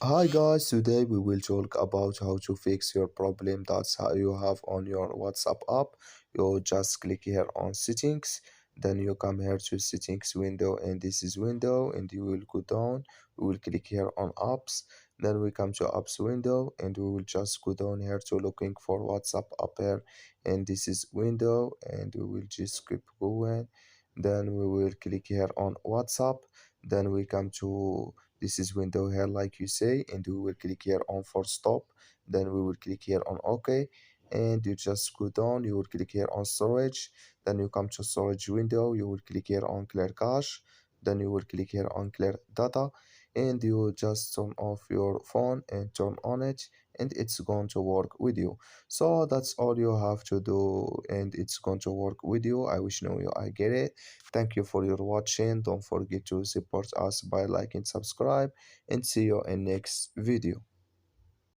Hi guys, today we will talk about how to fix your problem that's how you have on your WhatsApp app. You just click here on settings, then you come here to settings window and this is window and you will go down. We will click here on apps, then we come to apps window and we will just go down here to looking for WhatsApp app here and this is window and we will just keep going. Then we will click here on WhatsApp, then we come to this is window here like you say and we will click here on for stop, then we will click here on OK and you just go down, you will click here on storage, then you come to storage window, you will click here on clear cache, then you will click here on clear data and you will just turn off your phone and turn on it and it's going to work with you. So that's all you have to do and it's going to work with you. I wish know you I get it. Thank you for your watching. Don't forget to support us by liking, subscribe, and see you in next video.